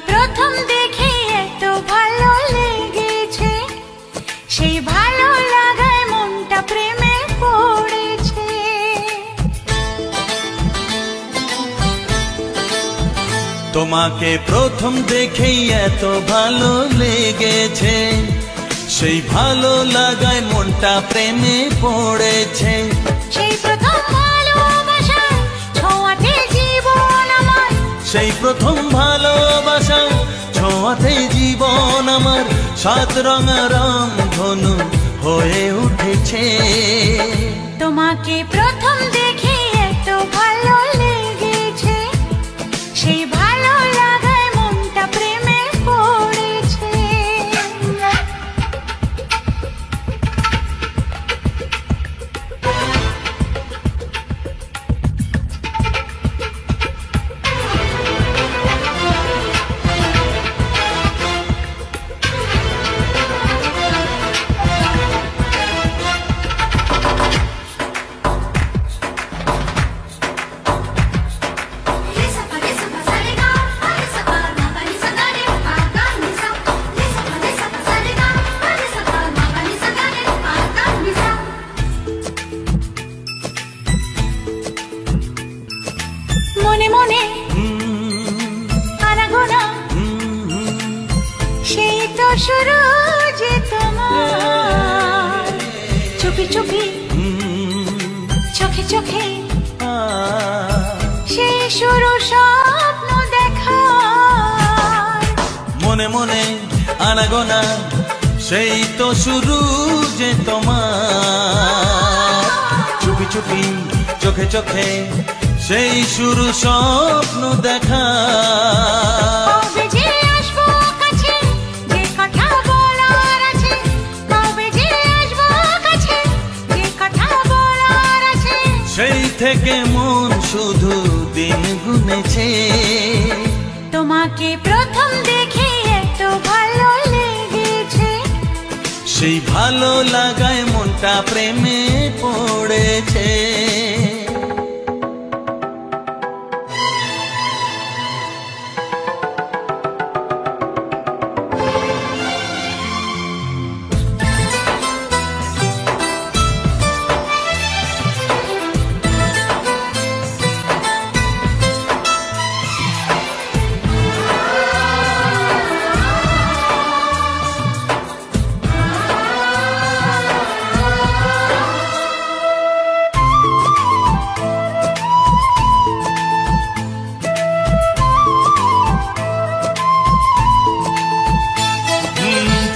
প্রথম দেখে এত ভালো লেগেছে, সেই ভালো লাগায় মনটা প্রেমে পড়েছে। তোমাকে প্রথম দেখেই এত ভালো লেগেছে, সেই ভালো লাগায় মনটা প্রেমে পড়েছে। সেই প্রথম ভালোবাসা ছোঁয়াতে জীবন আমার, সেই প্রথম ভালোবাসা ছোঁয়াতে জীবন আমার, সাত রঙা রং ধনু হয়ে উঠেছে। তোমাকে প্রথম দেখে এত ভালো লেগেছে, সেই ভালো লাগায় মনটা প্রেমে পড়েছে। মনে মনে আনাগোনা, সেই তো শুরু যে তোমার, চুপি চুপি চোখে চোখে, সেই শুরু স্বপ্ন দেখা। মনে মনে আনাগোনা, সেই তো শুরু যে তোমার, চুপি চুপি চোখে চোখে, সেই শুরু স্বপ্ন দেখা। কবে যে আসবো কাছে, যে কথা বলার আছে, কবে যে আসবো কাছে, যে কথা বলার আছে, সেই থেকে মন শুধু দিন গুনেছে। তোমাকে প্রথম দেখে এত ভালো লেগেছে, সেই ভালো লাগায় মনটা প্রেমে পড়েছে।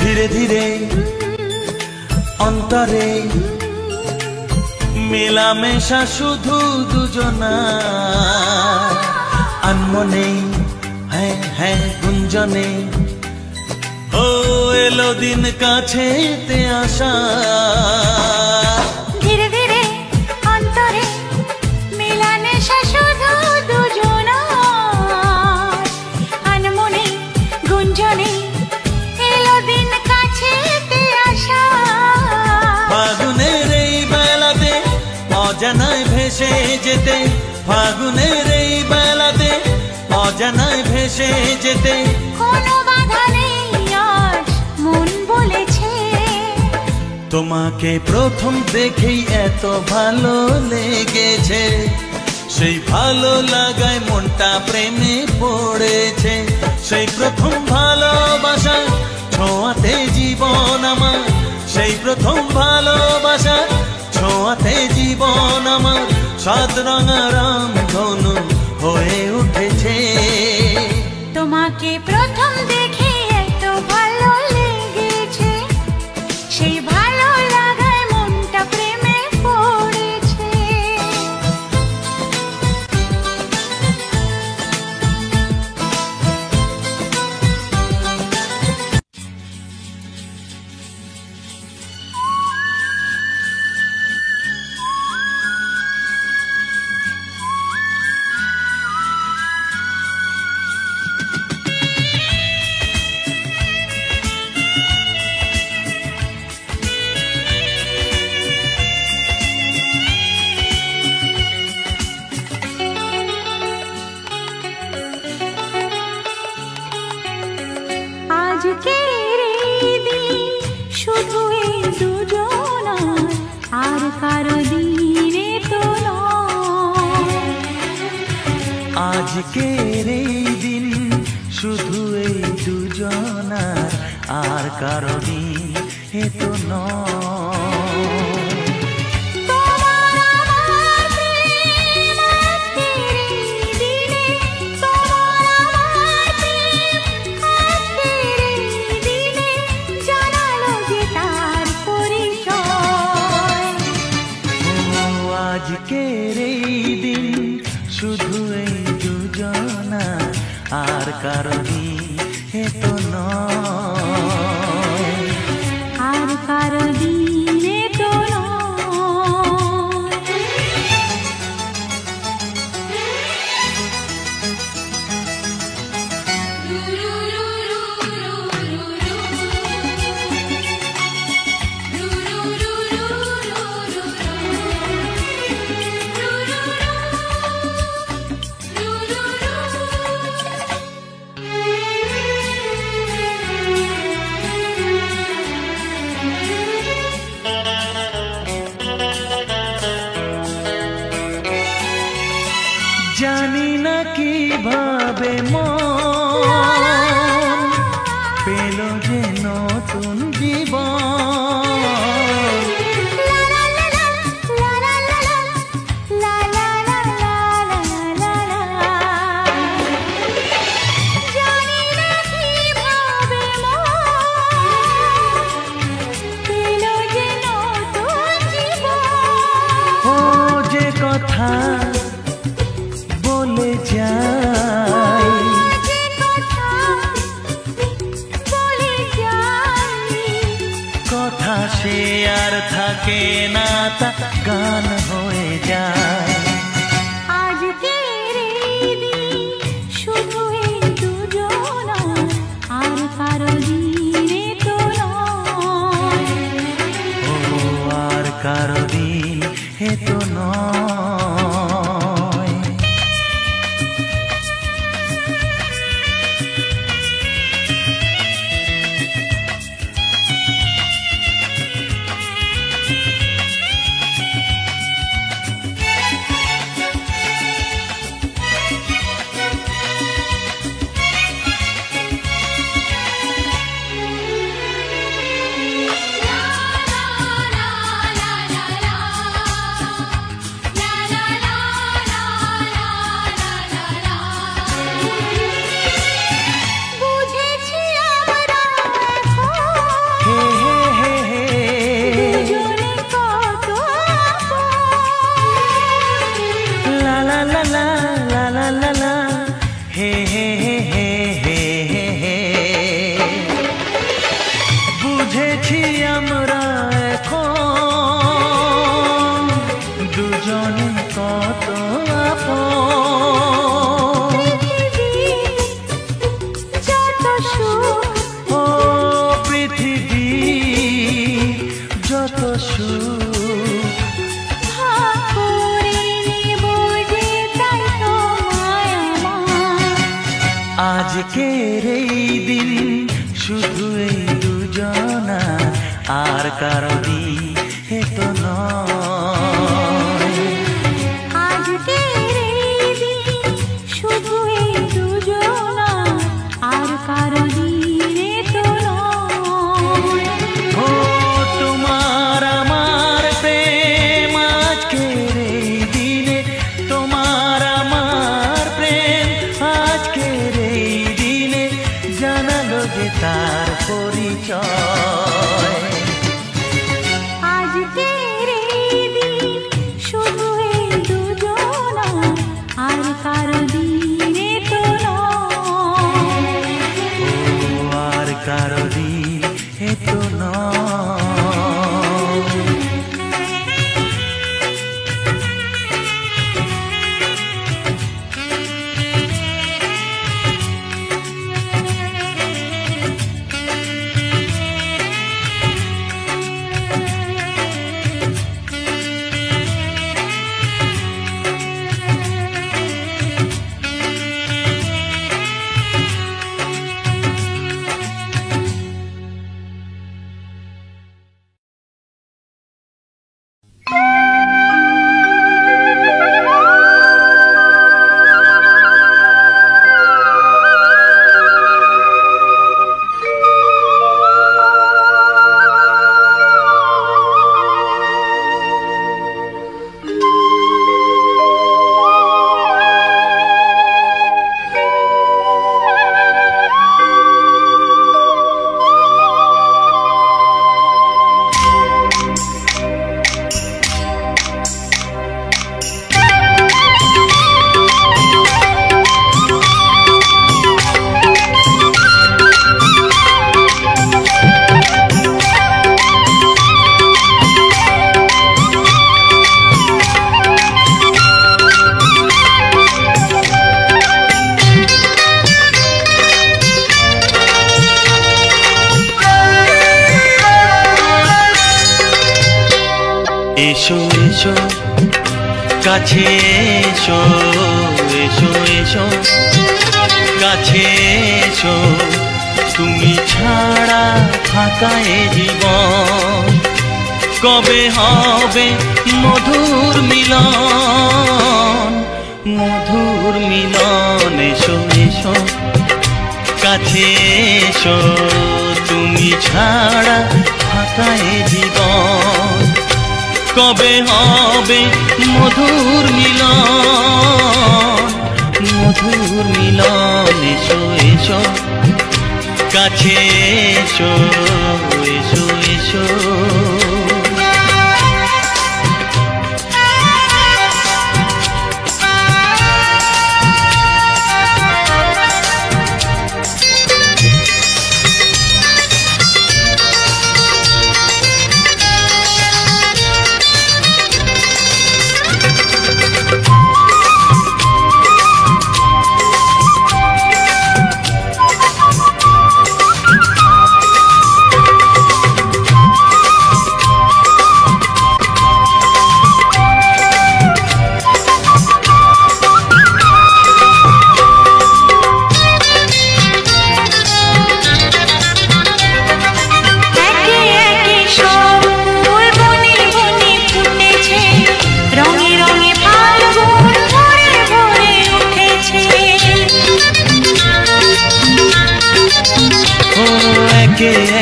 ধীরে ধীরে অন্তরে মেলামেশা শুধু দুজনা, আনমনে হ্যাঁ হ্যাঁ গুঞ্জনে, ও এলো দিন কাছেতে আসা। ধীরে ধীরে অন্তরে মেলামেশা শুধু দুজনার, আনমনে গুঞ্জনে, এলো দিন কাছেতে আসা। ফাগুনের এই বেলাতে অজানায় ভেসে যেতে, ফাগুনের এই বেলাতে অজানায় ভেসে যেতে, কোনো বাধা নেই আজ মন বলেছে। তোমাকে প্রথম দেখেই এত ভালো লেগেছে, সেই ভালো লাগায় মনটা প্রেমে পড়েছে। সেই প্রথম ভালোবাসা ছোঁয়াতে জীবন আমার, সেই প্রথম ভালোবাসা ছোঁয়াতে জীবন আমার, সাত রঙা রাম ধনু হয়ে উঠেছে। তোমাকে প্রথম দেখে এত ভালো লেগেছে, সেই ভালো লাগায় মনটা প্রেমে পড়েছে। আজকের এই দিন শুধু এই দুজনার, আর কারো দিন এ তো নয়। আজকের এই দিন শুধু এই দুজনার, আর কারো দিন এ তো নয়, আর কারো দিন এ তো জানি না কিভাবে মন পেল যে নতুন জীবন। ও যে কথা বলে যাই, কথা সে আর থাকে না, তা গান হয়ে যায়। আজকের এই দিন শুধু এই দুজনার, আর কারো দিন এ তো নয়, ও আর কারো দিন এ তো নয়। বুঝেছি আমরা এখন দুজনে কত আপন। ও পৃথিবী যত সুখ, আজকের এই দিন শুধু এই দুজনা, আর কারো দিন এ তো নয়। আজকের এই দিন শুধু এই দুজনার, আর কারো দিন এ তো নয়। ও তোমার আমার প্রেম আজকের এই দিনে, তোমার আমার প্রেম আজকের এই দিনে জানালো যে তার পরিচয়। আজকের এই কাছে এসো এসো এসো কাছে এসো তুমি ছাড়া ফাঁকা এ জীবন কবে হবে মধুর মিলন মধুর মিলন এসো এসো কাছে এসো তুমি ছাড়া ফাঁকা এ জীবন কবে হবে মধুর মিলন মধুর মিলন এসো এসো কাছে এসো এসো এসো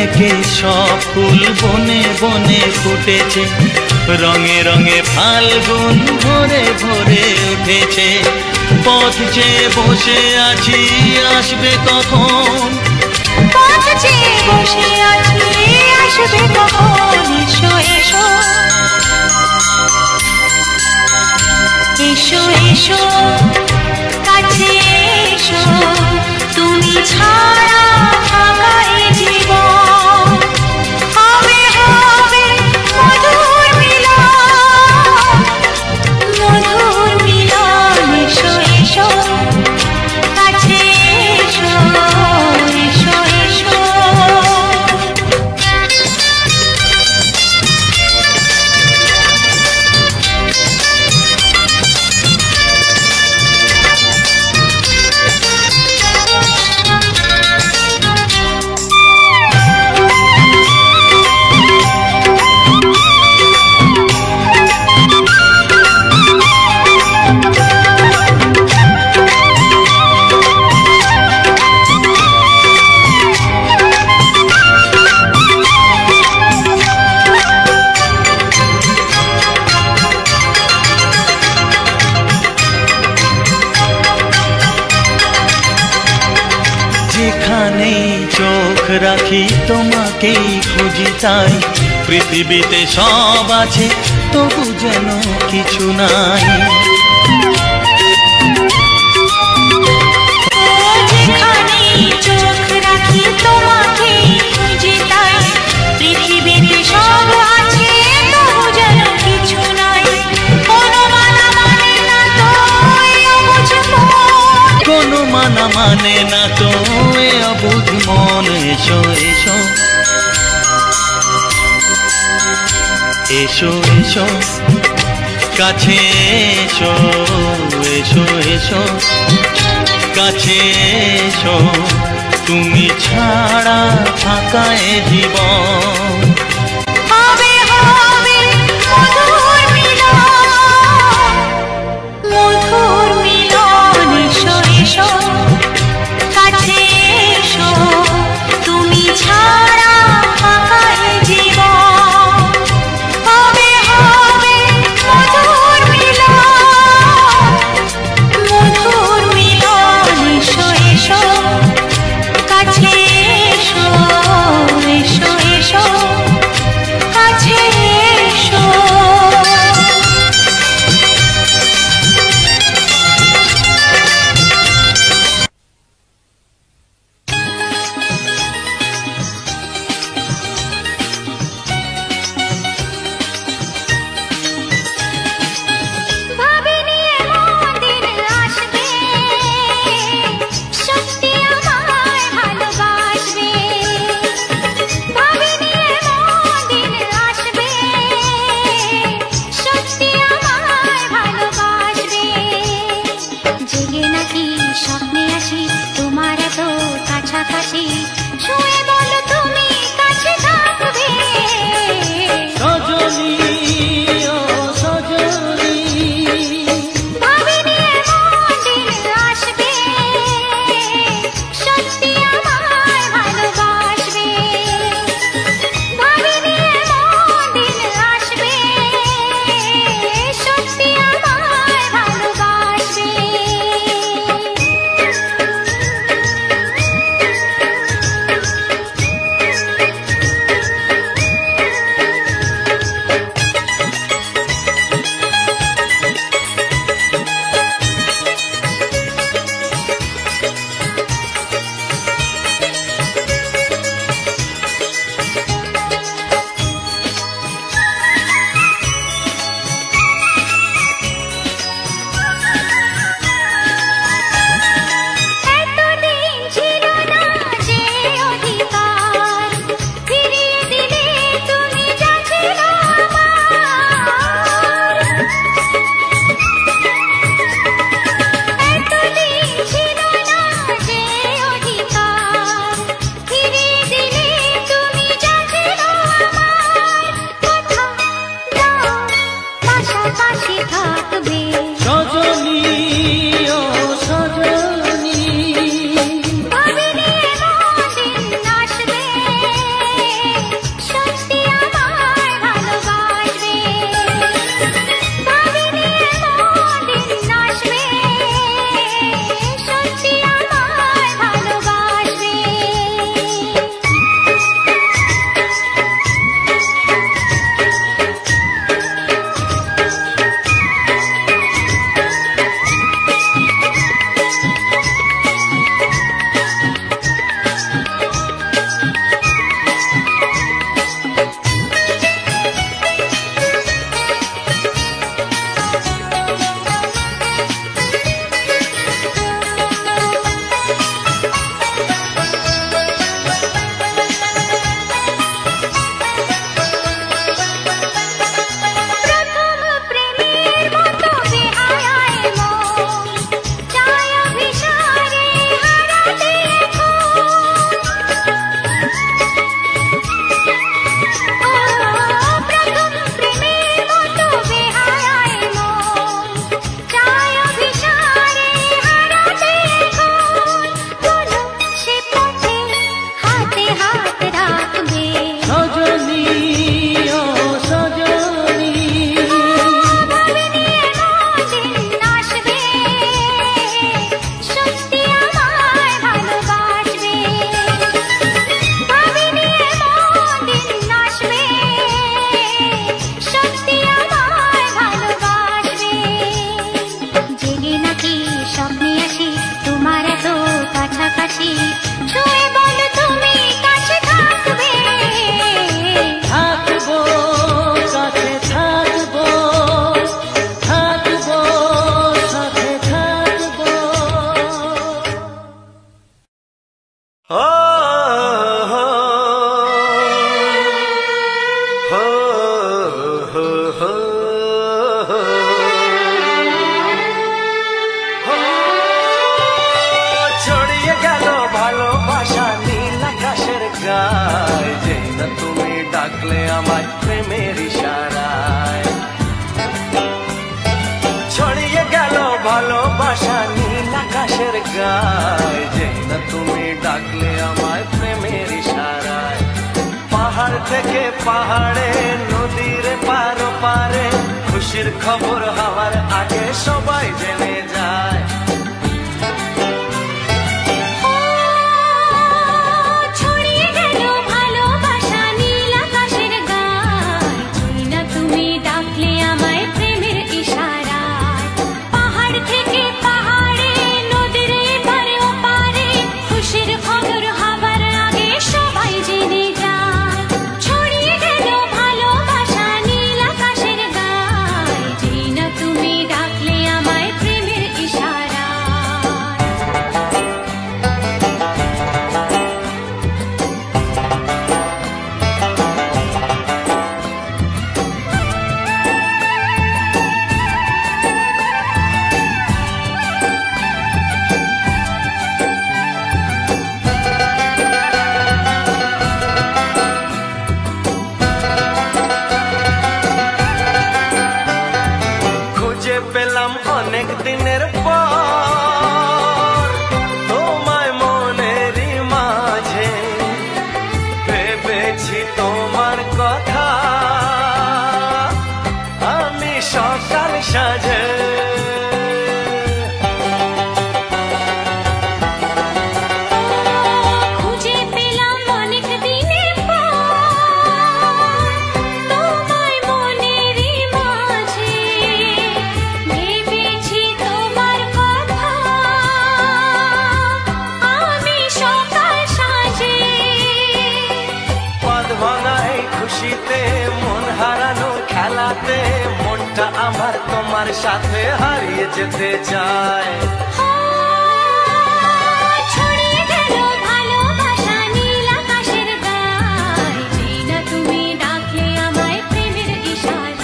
একে সব ফুল বনে বনে ফুটেছে রঙে রঙে ফাল্গুন ভরে ভরে উঠেছে পথ চেয়ে বসে আছি আসবে কখন পথ চেয়ে বসে আছি আসবে কখন এসো এসো এসো এসো কাছে এসো তুমি ছাড়া ফাঁকা এ জীবন হবে হবে মধুর মিলন এসো এসো কাছে এসো এসো এসো যেখানেই চোখ রাখি তোমাকেই খুঁজি তাই পৃথিবীতে সব আছে তবু যেন কিছু নাই যেখানেই চোখ রাখি তোমাকেই খুঁজি তাই পৃথিবীতে সব আছে তবু যেন কিছু নাই কোনো মানা মানে না তো এ অবুঝ মন কোনো মানা মানে না তো এ অবুঝ মন এসো এসো এসো এসো কাছে এসো এসো এসো কাছে এসো তুমি ছাড়া ফাঁকা এ জীবন হবে হবে মধুর মিলন এসো এসো কাছে এসো তুমি ছাড়া ফাঁকা এ জীবন হবে হবে মধুর মিলন এসো এসো কাছে এসো এসো এসো থাকবে। সজনী ও সজনী, ভাবিনি এমন দিন আসবে, সত্যি আমায় ভালোবাসবে। ভাবিনি এমন দিন আসবে, সত্যি আমায় ভালোবাসবে। প্রথম প্রেমের মতো বেহায়ায় মন, চায় অভিসারে হারাতে এখন। প্রথম প্রেমের মতো বেহায়ায় মন, চায় অভিসারে হারাতে এখন। বলো সে পথে হাতে হাত রাখবে। সজনী ও সজনী, ভাবিনি এমন দিন আসবে, সত্যি আমায় ভালোবাসবে। ভাবিনি এমন দিন আসবে, সত্যি আমায় ভালোবাসবে। জেগে নাকি স্বপ্নে আসি তোমার এত কাছাকাছি, ছুঁয়ে বলো তুমি কাছে থাকবে। থাকবো কাছে থাকবো, থাকবো সাথে থাকবো। ও হো হো হো হো ছড়িয়ে গেল ভালোবাসা নীল আকাশের গায়, যেই না তুমি ডাকলে আমায় প্রেমের ইশারায়। ছড়িয়ে গেল ভালোবাসা নীল আকাশের গায়, যেই না তুমি ডাকলে আমায় প্রেমের ইশারায়। পাহাড় থেকে পাহাড়ে, নদীর পার পারে, খুশির খবর হওয়ার আগে সবাই জেনে যায়। ছড়িয়ে গেল ভালোবাসা নীল আকাশের গায়, যেই না তুমি ডাকলে আমায় প্রেমের ইশারায়। পাহাড় থেকে পাহাড়ে, নদীর এপারে ওপারে, খুশির খবর হবার আগে সবাই জেনে যায়। ছড়িয়ে গেল ভালোবাসা নীল আকাশের গায়, যেই না তুমি ডাকলে আমায় প্রেমের ইশারায়। খুঁজে পেলাম অনেক দিনের পর তোমায় মনেরই মাঝে, ভেবেছি তোমার কথা আমি সকাল সাজে। খুঁজে পেলাম অনেক দিনের পর তোমায় মনেরই মাঝে, ভেবেছি তোমার কথা আমি সকাল সাজে। পদ ভাঙা এই খুশিতে, মন হারানো খেলাতে, মনটা আমার তোমার সাথে হারিয়ে যেতে চায়। ছড়িয়ে গেল ভালোবাসা নীল আকাশের গায়, যেই না তুমি ডাকলে আমায় প্রেমের ইশারায়।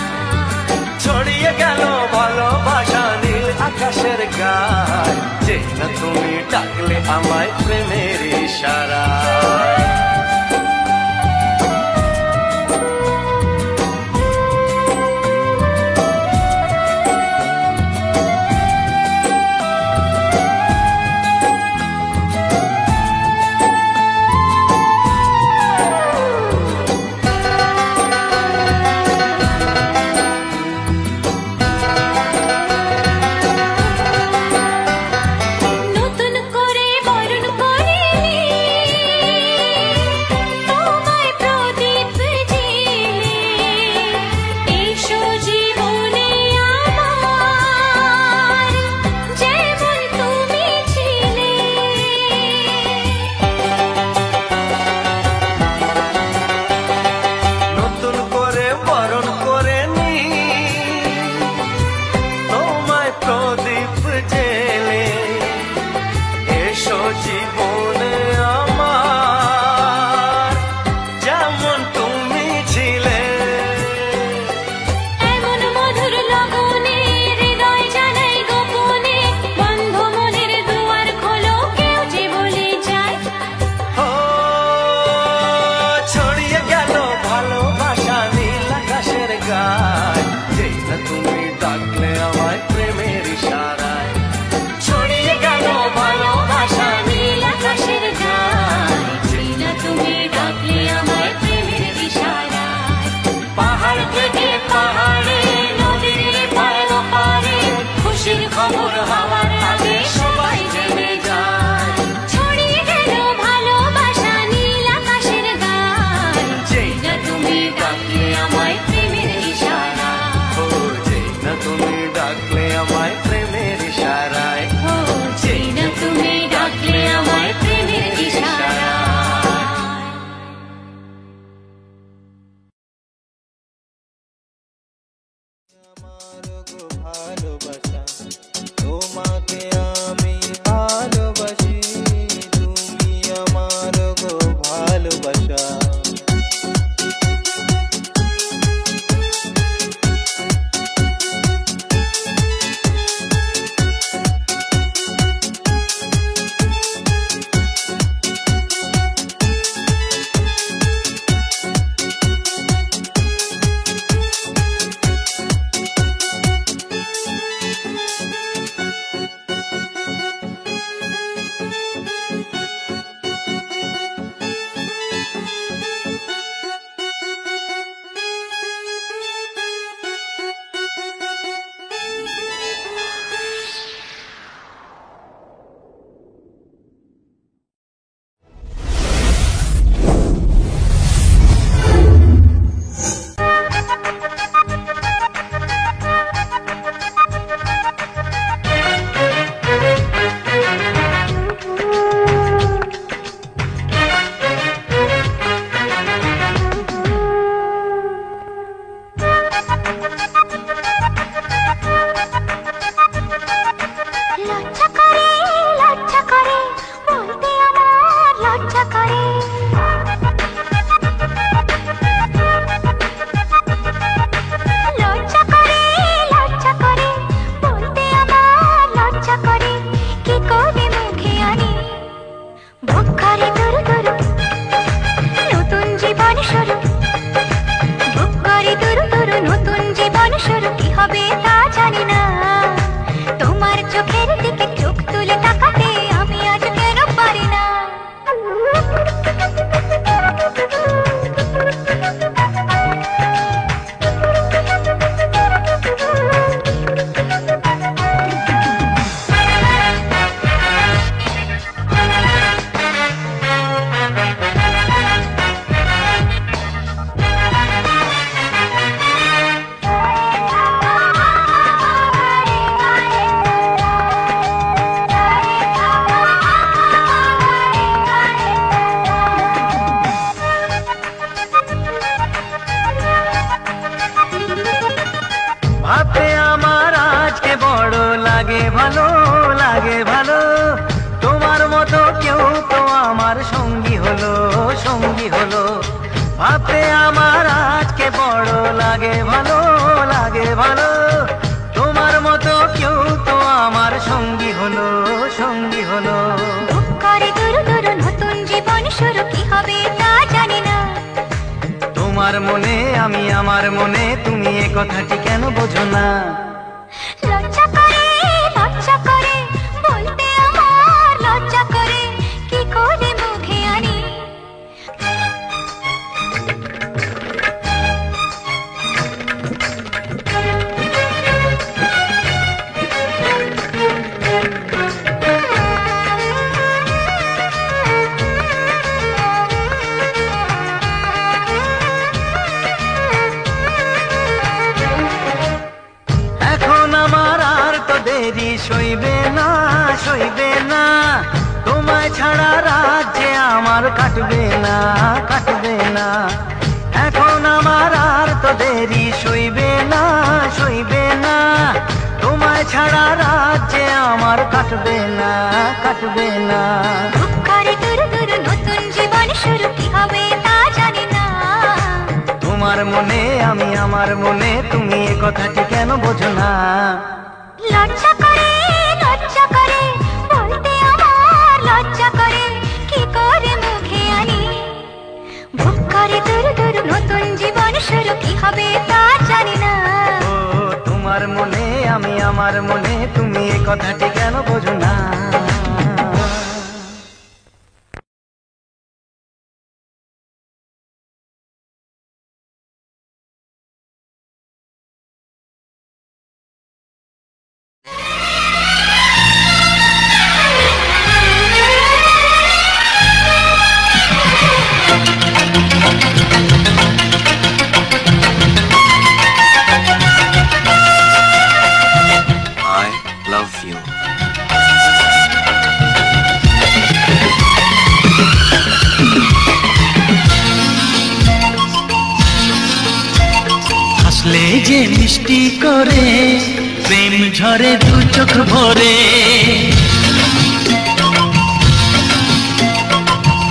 ছড়িয়ে গেল ভালোবাসা নীল আকাশের গায়, যেই না তুমি ডাকলে আমায় প্রেমের ইশারায়। খবর হওয়ার আগে সবাই জেনে যায়। ছড়িয়ে গেল ভালোবাসা নীল আকাশের গায়, যেই না তুমি ডাকলে আমায় প্রেমের ইশারা। ও যেই না তুমি ডাকলে আমায় প্রেমের ইশারায়, ও যেই না তুমি ডাকলে আমায় প্রেমের ইশারা। আমার গো ভালোবাসা, তোমাকে আমি ভালোবাসি, তুমি আমার গো ভালোবাসা। ভাবতে আমার আজকে বড় লাগে, ভালো লাগে ভালো। তোমার মতো কেউ তো আমার সঙ্গী হলো, সঙ্গী হলো। করে দুরু দুরু নতুন জীবন শুরু, কি হবে তা জানি না। তোমার মনে আমি, আমার মনে তুমি, এ কথাটি কেন বোঝো না? লজ্জা করে বলতে আমার লজ্জা করে, কি করে মুখে আনি। দেরি সইবে না, সইবে না, তোমায় ছাড়া রাজ্যে আমার কাটবে না, কাটবে না। এখন আমার আর তো দেরি সইবে না, সইবে না, তোমায় ছাড়া রাজ্যে আমার কাটবে না, কাটবে না। করে দুরু দুরু নতুন জীবন শুরু, কি হবে তা জানি না। তোমার মনে আমি, আমার মনে তুমি, এ কথাটি কেন বোঝো না? লজ্জা করে বলতে আমার লজ্জা করে, কি করে মুখে আনি। বুক করে দুরু দুরু নতুন জীবন শুরু, কি হবে তা জানি না। ও তোমার মনে আমি, আমার মনে তুমি, এ কথাটি কেন বোঝো না? Love you. হাসলে যে মিষ্টি করে প্রেম ঝরে দু চোখ ভরে,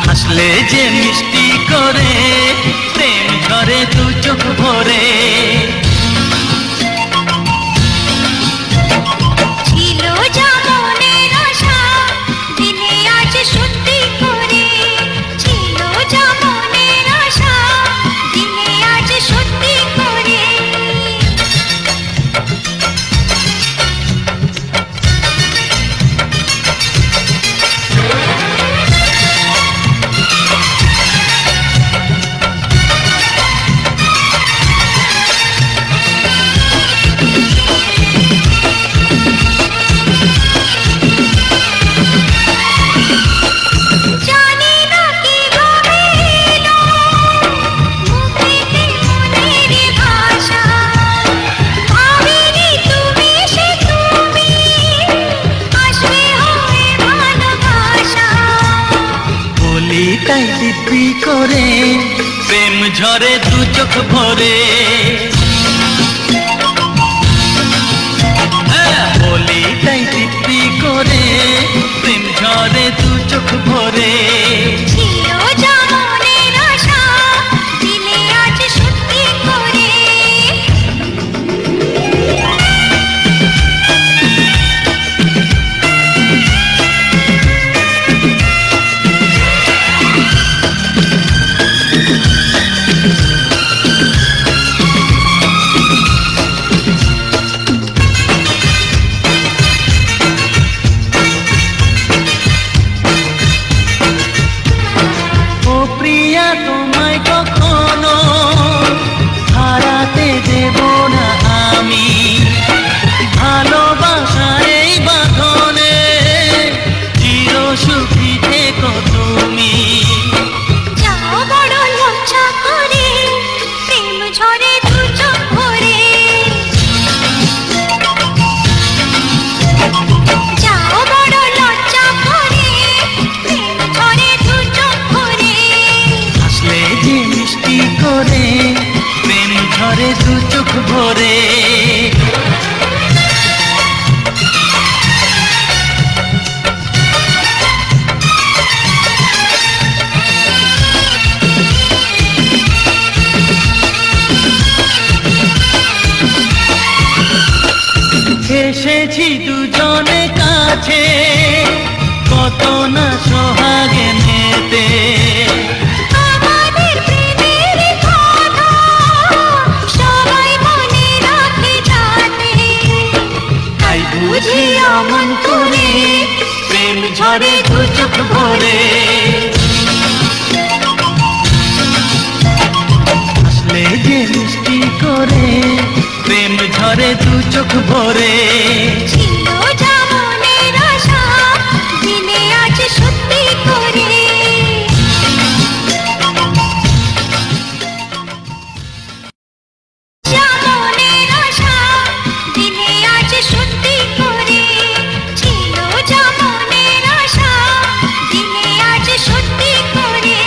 হাসলে যে মিষ্টি করে প্রেম ঝরে দু চোখ ভরে। ছিল যা মনের আশা দিনে আজ সত্যি করে, ছিল যা মনের আশা দিনে আজ সত্যি করে। জানি না কিভাবে এলো মুখেতে মনের ভাষা, ভাবিনি তুমি সে তুমি আসবে হয়ে ভালোবাসা। বলি তাই দিব্যি করে প্রেম ঝরে দু চোখ ভরে, বলি তাই দিব্যি করে প্রেম ঝরে দু চোখ ভরে। ছিল যা মনের আশা দিলে আজ সত্যি করে। ও প্রিয়া তোমায় কখনো হারাতে দেব না আমি, ভালোবাসার এই বাঁধনে চির সুখী থেকো তুমি। যাও বড় লজ্জা করে প্রেম ঝরে দু চোখ ভরে, যাও বড় লজ্জা করে প্রেম ঝরে দু চোখ ভরে। হাসলে যে মিষ্টি করে প্রেম ঝরে দু চোখ ভরে। এসেছি দুজনে কাছে কত না সোহাগে নেতে, আমাদের প্রেমের কথা সবাই মনে রাখে যাতে, তাই বুঝি অমন করে প্রেম ঝরে দু চোখ ভরে। হাসলে যে মিষ্টি করে প্রেম ঝরে দু চোখ ভরে। ছিল যা মনের আশা দিনে আজ সত্যি করে। যা মনের আশা দিনে আজ সত্যি করে, ছিল যা মনের আশা দিনে আজ সত্যি করে।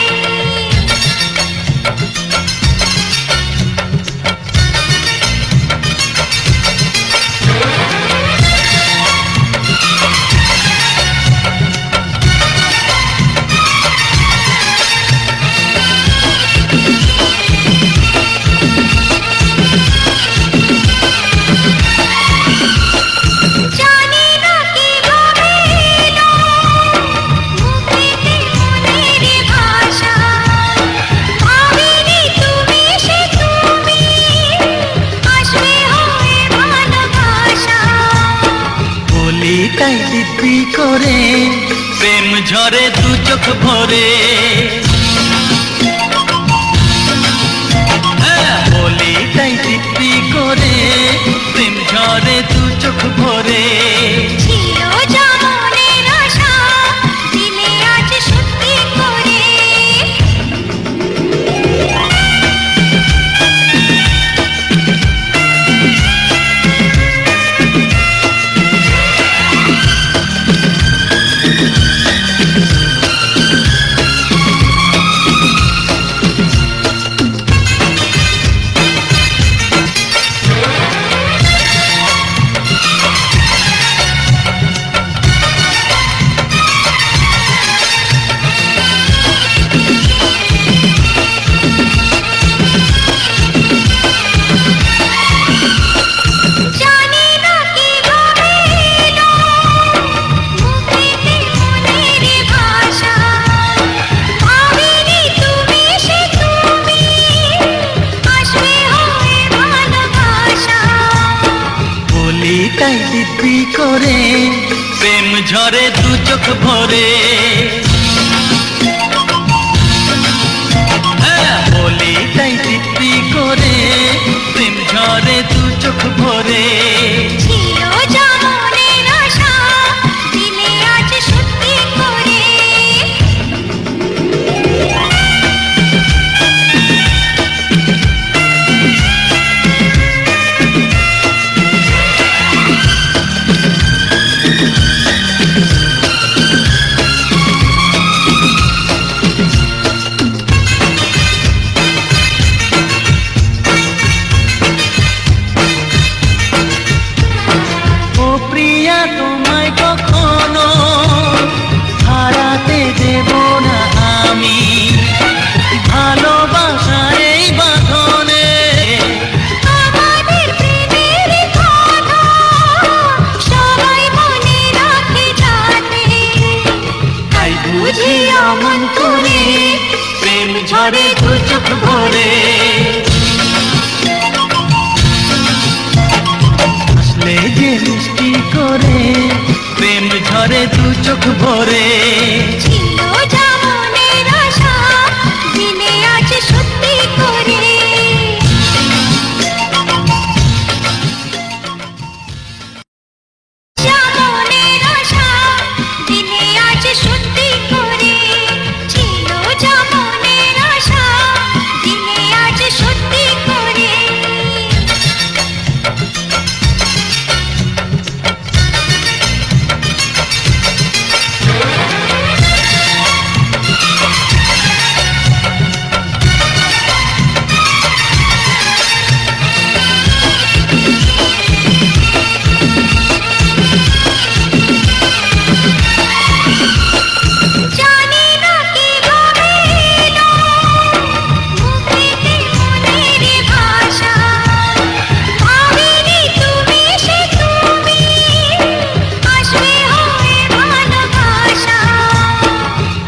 জানি না কিভাবে এলো মুখেতে মনের ভাষা, ভাবিনি তুমি সে তুমি আসবে হয়ে ভালোবাসা। বলি তাই দিব্যি করে প্রেম ঝরে দু চোখ ভরে, বলি তাই দিব্যি করে প্রেম ঝরে দু চোখ ভরে। ছিল যা মনের আশা দিলে আজ সত্যি করে। করে প্রেম ঝরে দু চোখ ভরে বলি তাই তৃপ্তি করে প্রেম ঝরে দু চোখ ভরে ছিল যেমনের আশা দিলে আজ সত্যি করে ও প্রিয়া তোমায় কখনো হারাতে দেব না আমি ভালোবাসার এই বাঁধনে আমাদের প্রেমের কথা সবাই মনে রাখে যাতে তাই বুঝি অমন করে প্রেম ঝরে দু চোখ ভরে আসলে যে মিষ্টি করে প্রেম ঝরে দু চোখ ভরে ছিল যেমনের আশা দিলে আজ সত্যি করে যেমনের আশা দিলে আজ সত্যি করে ছিল যেমনের আশা দিলে আজ সত্যি করে জানি না কিভাবে এলো মুখেতে মনের ভাষা ভাবিনি তুমি সে তুমি আসবে হয়ে ভালোবাসা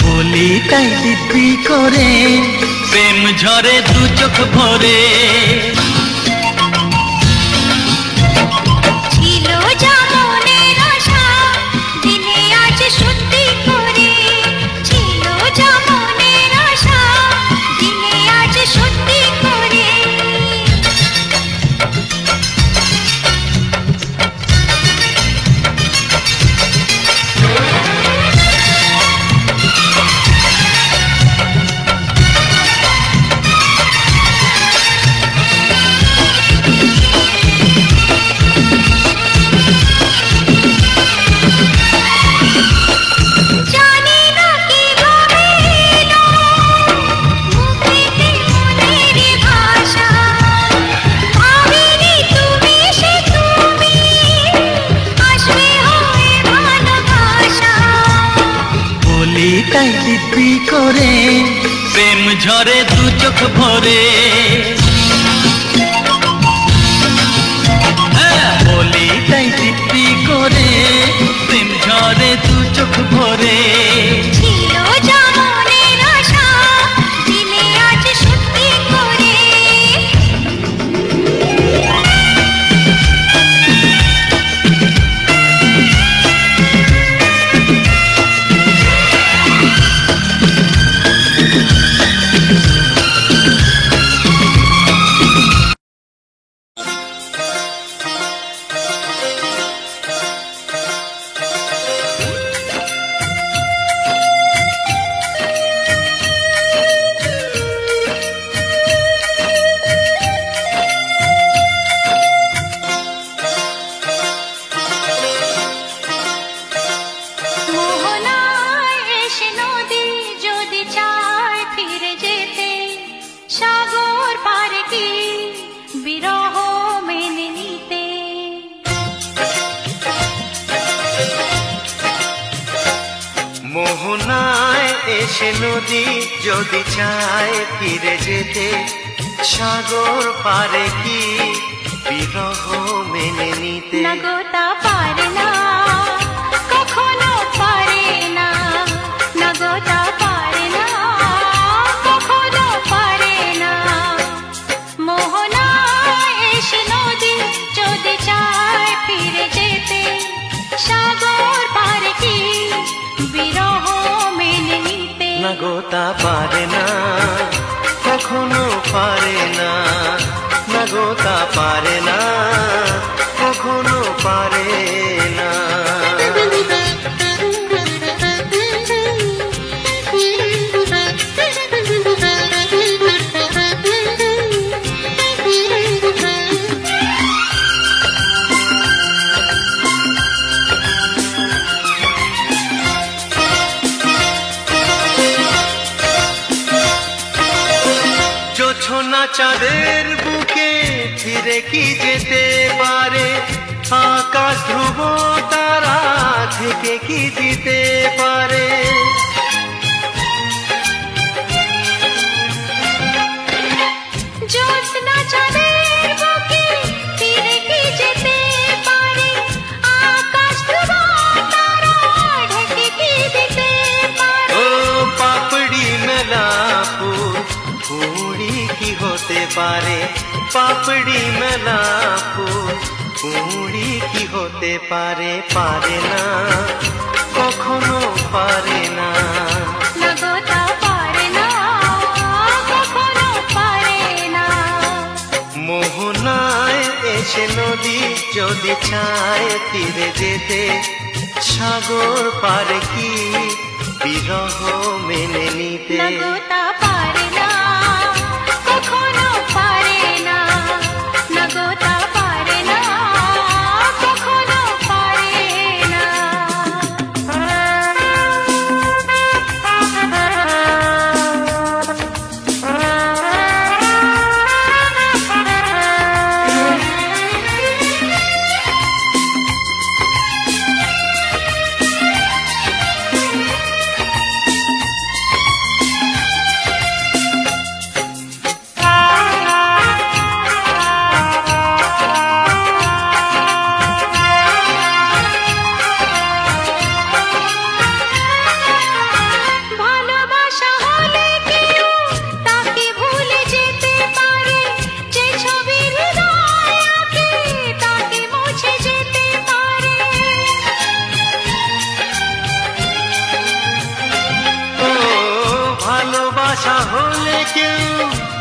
বলি তাই দিব্যি করে প্রেম ঝরে দু চোখ ভরে ছিল যেমনের আশা দিলে আজ সত্যি করে ছিল যেমনের আশা দিলে আজ সত্যি করে জানি না কিভাবে এলো মুখেতে মনের ভাষা ভাবিনি তুমি সে তুমি আসবে হয়ে ভালোবাসা বলি তাই দিব্যি করে প্রেম ঝরে দু চোখ ভরে বলি তাই দিব্যি করে প্রেম ঝরে দু চোখ ভরে ছিল যেমনের আশা দিলে আজ সত্যি করে মোহনায় এসে নদী যদি চায় ফিরে যেতে সাগর পারে কি বিরহ মেনে নিতে মোহনায় এসে নদী যদি চায় ফিরে যেতে সাগর পারে কি বিরহ মেনে নিতে না গোটা পারে না কখনো পারে না না গোটা পারে না কখনো পারে না মোহনায় এসে নদী যদি চায় ফিরে যেতে না গো তা পারে না, কখনো পারে না, না গো তা পারে না, কখনো পারে না। চাঁদের বুকে ফিরে কি যেতে পারে, আকাশ ধ্রুব তারা থেকে কি দিতে পারে। জ্যোৎস্না চাঁদের বুকে ফিরে কি যেতে পারে, আকাশ ধ্রুব তারা ঢেকে কি দিতে পারে। ও পাপড়ি মেলা पूरी की होते पारे, पापड़ी मेला पूरी की होते पारे, पारे ना कखनो पारे ना, না গো তা পারে না, কখনো পারে না। মোহনায় এসে নদী যদি চায় তীরে যেতে, সাগর পারে কি বিরহ মেনে নিতে। না গো তা পারে না, কখনো পারে না, না গো তা পারে না, কখনো পারে না।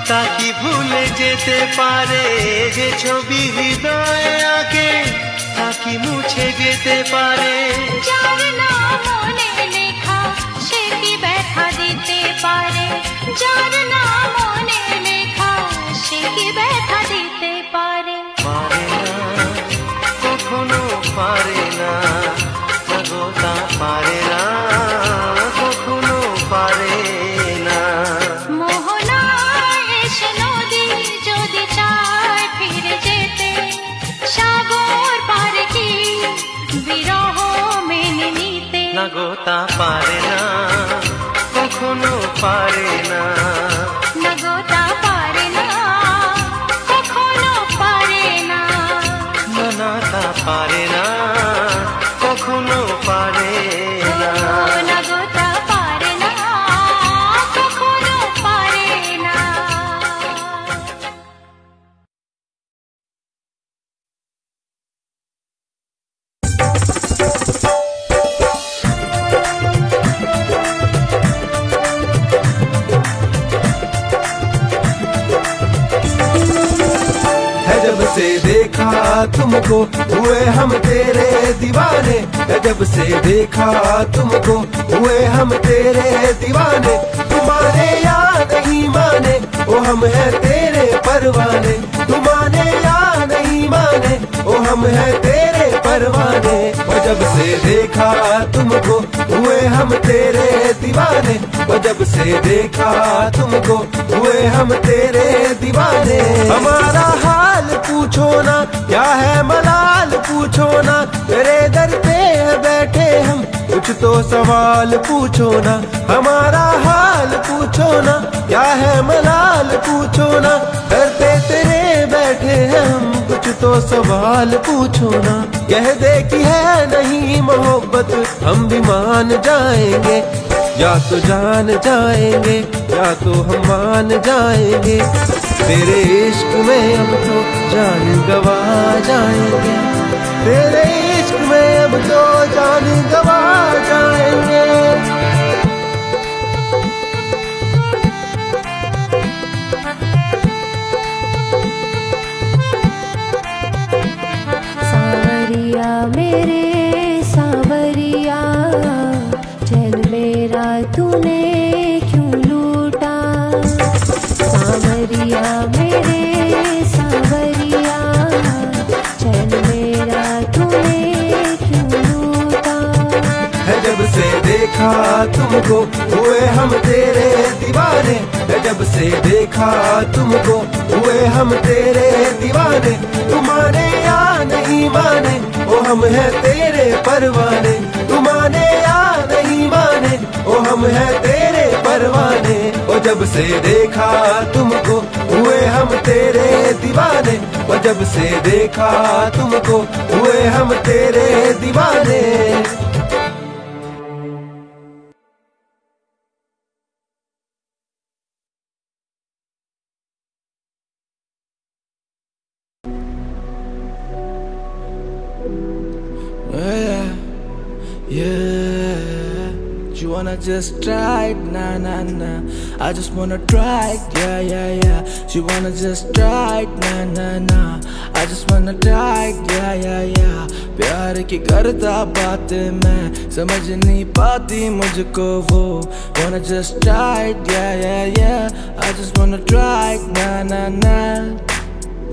তাকে ভুলে যেতে পারে, যে ছবি হৃদয়ে আঁকে তাকে মুছে যেতে পারে। যার নাম মনে লেখা সে কি ব্যথা দিতে পারে, যার নাম মনে লেখা সে কি ব্যথা দিতে পারে। পারে না কখনো পারে না, না গো তা পারে না, কখনো পারে না। সাগর পারে কি বিরহ মেনে নিতে, না গো তা পারে না, কখনো পারে না, না গো তা পারে না, কখনো পারে না, না না তা পারে না, কখনো পারে না, না গো তা পারে না, কখনো পারে না। जब से देखा तुमको हुए हम तेरे दीवाने, जब से देखा तुमको हुए हम तेरे दीवाने। तुम माने या नहीं माने ओ हम है तेरे परवाने, तुम माने या नहीं माने ओ हम है तेरे परवाने। और जब से देखा तुमको हुए हम तेरे दीवाने, और जब से देखा तुमको हुए हम तेरे दीवाने। हमारा हाल पूछो ना क्या है मलाल पूछो ना, तेरे दर पे बैठे हम कुछ तो सवाल पूछो ना। हमारा हाल पूछो ना क्या है मलाल पूछो ना, दर पे तेरे बैठे हैं हम कुछ तो सवाल पूछो ना। कह दे कि है नहीं मोहब्बत हम भी मान जाएंगे, या तो जान जाएंगे या तो हम मान जाएंगे। तेरे इश्क में अब तो जान गवा जाएंगे, तेरे इश्क में अब तो जान गवा जाएंगे। सावरिया चैन मेरा तूने क्यों लूटा। सावरिया मेरे सावरिया चैन मेरा तूने क्यों लूटा। है जब से देखा तुमको हुए हम तेरे दीवाने, है जब से देखा तुमको हुए हम तेरे दीवाने। तू माने या नहीं माने ओ हम हैं तेरे परवाने, तू माने या नहीं माने ओ हम हैं तेरे परवाने। ओ जब से देखा तुमको हुए हम तेरे दीवाने, ओ जब से देखा तुमको हुए हम तेरे दीवाने। Yeah, you wanna just try it, nah, nah, nah. I just wanna try it, yeah, yeah, yeah. You wanna just try it, nah, nah, nah. I just wanna try it, yeah, yeah, yeah. प्यार की करता बातें मैं समझ नहीं पाती मुझको वो। Wanna just try it, yeah, yeah, yeah. I just wanna try it, nah, nah, nah.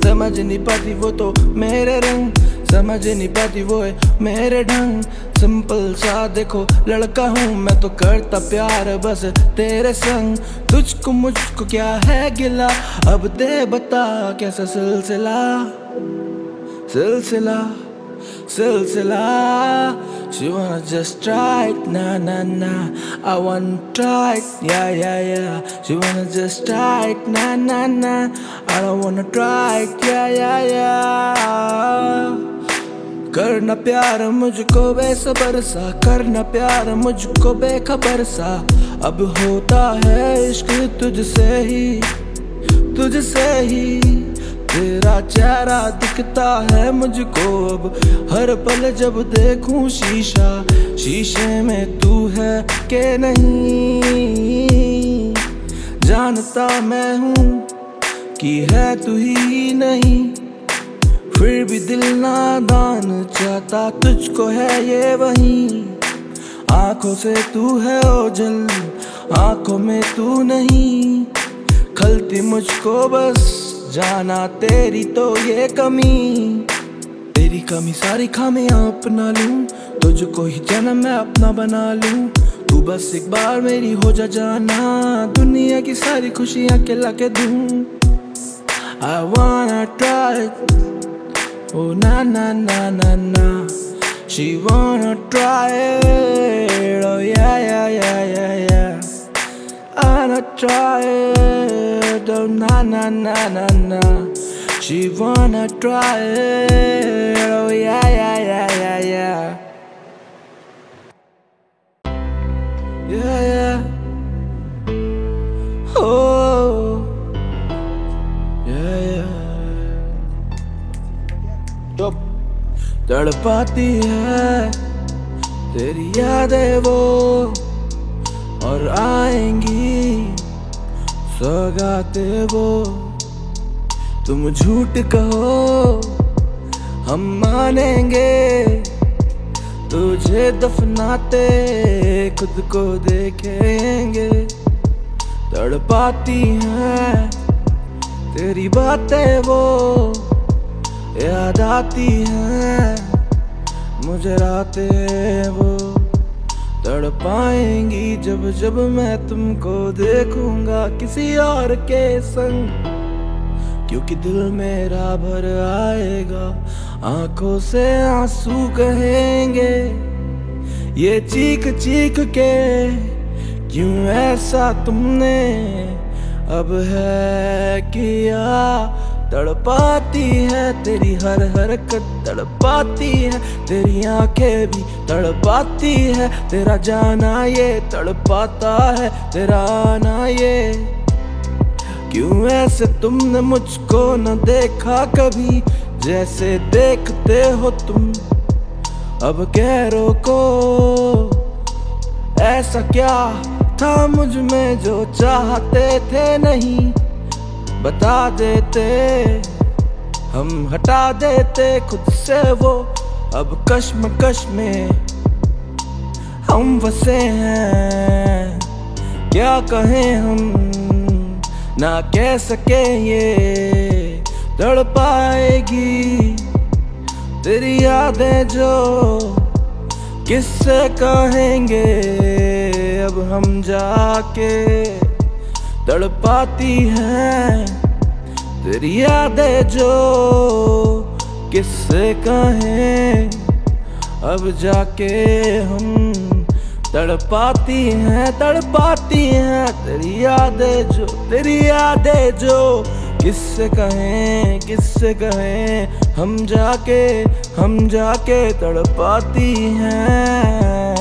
समझ नहीं पाती वो तो मेरे रंग, समझ नहीं पाती वो है मेरे ढंग। सिंपल सा देखो लड़का हूँ मैं तो करता प्यार बस तेरे संग। तुझको मुझको क्या है गिला अब दे बता कैसा सिलसिला सिलसिला सिलसिला। She wanna just try it, nah, nah, nah. I wanna try it, yeah, yeah, yeah. She wanna just try it, nah, nah, nah. I don't wanna try it, yeah, yeah, yeah. करना प्यार मुझको बेसबर सा, करना प्यार मुझको बेखबर सा। अब होता है इश्क तुझसे ही, तुझसे ही। तेरा चेहरा दिखता है मुझको अब हर पल जब देखूं शीशा, शीशे में तू है कि नहीं। जानता मैं हूँ कि है तू ही नहीं, फिर भी दिल नादान चाहता तुझको है ये वही। आंखों से तू है ओझल, आंखों में तू नहीं। खलती मुझको बस जाना तेरी तो ये कमी, तेरी कमी सारी खामियां अपना लूं। तुझको ही जन्म मैं अपना बना लूं। तू बस एक बार मेरी हो जा जाना, दुनिया की सारी खुशियां खिला के दूं। I wanna try it, oh na na na na na. She wanna try it, oh yeah yeah yeah yeah yeah. I wanna try it, oh na na na na na. She wanna try it, oh yeah yeah yeah yeah yeah. Yeah yeah. Oh yeah yeah. Stop. तड़पाती है तेरी यादें वो और आएंगी सौगाते वो। तुम झूठ कहो हम मानेंगे, तुझे दफनाते खुद को देखेंगे। तड़पाती हैं तेरी बातें वो, याद आती हैं मुझे रातें वो। तड़पाएंगी जब जब मैं तुमको देखूंगा किसी और के संग, क्योंकि दिल मेरा भर आएगा आंखों से आंसू कहेंगे। ये चीख चीख के क्यों ऐसा तुमने अब है किया। तड़पाती है तेरी हर हरकत, तड़पाती है तेरी आंखें भी तड़पाती है। तेरा जाना ये तड़पाता है, तेरा आना ये। क्यों ऐसे तुमने मुझको न देखा कभी, जैसे देखते हो तुम अब गैरों को। ऐसा क्या था मुझ में जो चाहते थे नहीं, बता देते हम हटा देते खुद से वो। अब कश्मकश में हम फंसे हैं, क्या कहें हम, ना कह सके ये तड़पाएगी तेरी यादें जो किससे कहेंगे अब हम जाके, तड़पाती हैं तेरी यादें जो किससे कहें अब जाके हम, तड़पाती हैं तेरी यादें जो किससे कहें हम जाके तड़पाती हैं।